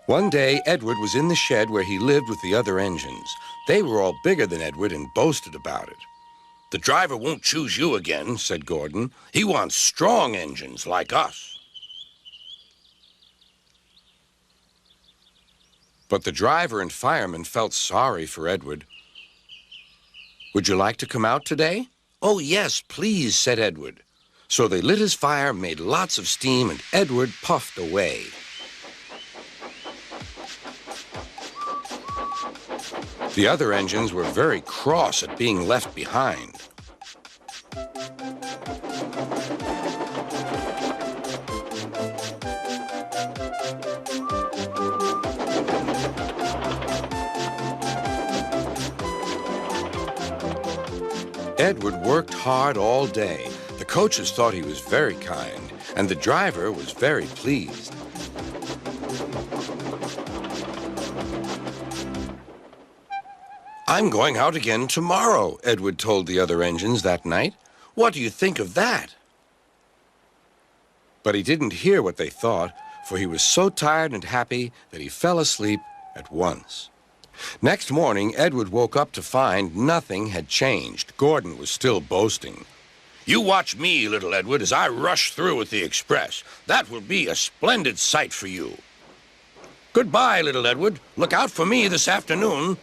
One day, Edward was in the shed where he lived with the other engines. They were all bigger than Edward and boasted about it. "The driver won't choose you again," said Gordon. "He wants strong engines like us." But the driver and fireman felt sorry for Edward. "Would you like to come out today?" "Oh, yes, please," said Edward. So they lit his fire, made lots of steam, and Edward puffed away. The other engines were very cross at being left behind. Edward worked hard all day. The coaches thought he was very kind, and the driver was very pleased. "I'm going out again tomorrow," Edward told the other engines that night. "What do you think of that?" But he didn't hear what they thought, for he was so tired and happy that he fell asleep at once. Next morning, Edward woke up to find nothing had changed. Gordon was still boasting. "You watch me, little Edward, as I rush through with the express. That will be a splendid sight for you." "Goodbye, little Edward. Look out for me this afternoon."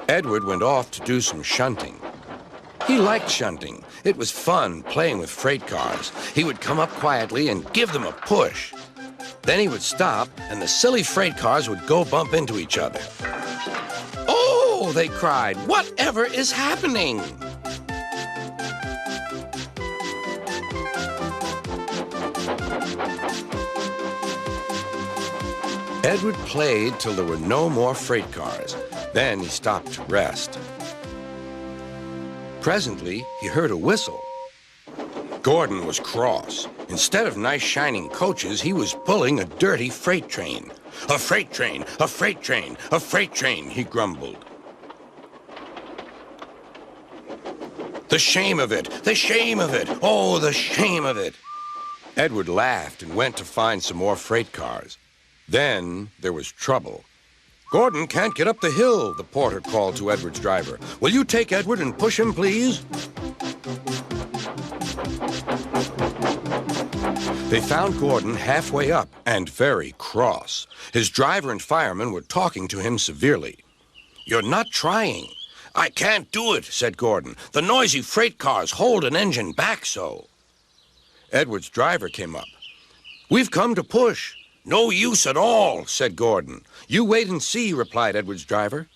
Edward went off to do some shunting. He liked shunting. It was fun playing with freight cars. He would come up quietly and give them a push. Then he would stop, and the silly freight cars would go bump into each other. "Oh!" they cried. "Whatever is happening?" Edward played till there were no more freight cars. Then he stopped to rest. Presently, he heard a whistle. Gordon was cross. Instead of nice shining coaches, he was pulling a dirty freight train. "A freight train, a freight train, a freight train," he grumbled. "The shame of it, the shame of it, oh, the shame of it." Edward laughed and went to find some more freight cars. Then there was trouble. "Gordon can't get up the hill," the porter called to Edward's driver. "Will you take Edward and push him, please?" They found Gordon halfway up and very cross. His driver and fireman were talking to him severely. "You're not trying." "I can't do it," said Gordon. "The noisy freight cars hold an engine back so." Edward's driver came up. "We've come to push." "No use at all," said Gordon. "You wait and see," replied Edward's driver.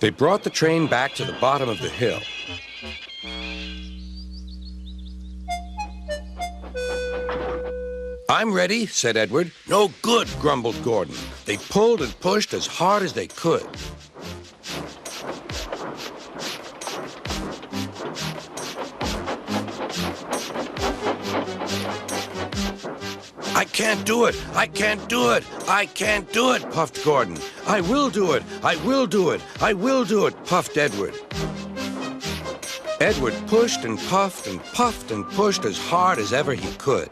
They brought the train back to the bottom of the hill. "I'm ready," said Edward. "No good," grumbled Gordon. They pulled and pushed as hard as they could. "I can't do it! I can't do it! I can't do it!" puffed Gordon. "I will do it! I will do it! I will do it!" puffed Edward. Edward pushed and puffed and puffed and pushed as hard as ever he could.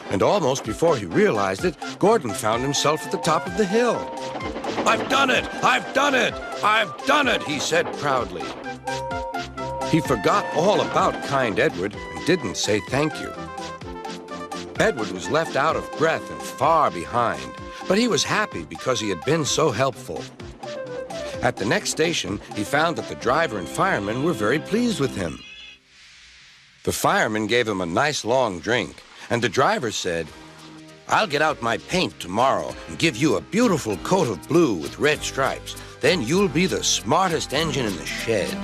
And almost before he realized it, Gordon found himself at the top of the hill. "I've done it! I've done it! I've done it!" he said proudly. He forgot all about kind Edward and didn't say thank you. Edward was left out of breath and far behind, but he was happy because he had been so helpful. At the next station, he found that the driver and fireman were very pleased with him. The fireman gave him a nice long drink, and the driver said, "I'll get out my paint tomorrow and give you a beautiful coat of blue with red stripes. Then you'll be the smartest engine in the shed."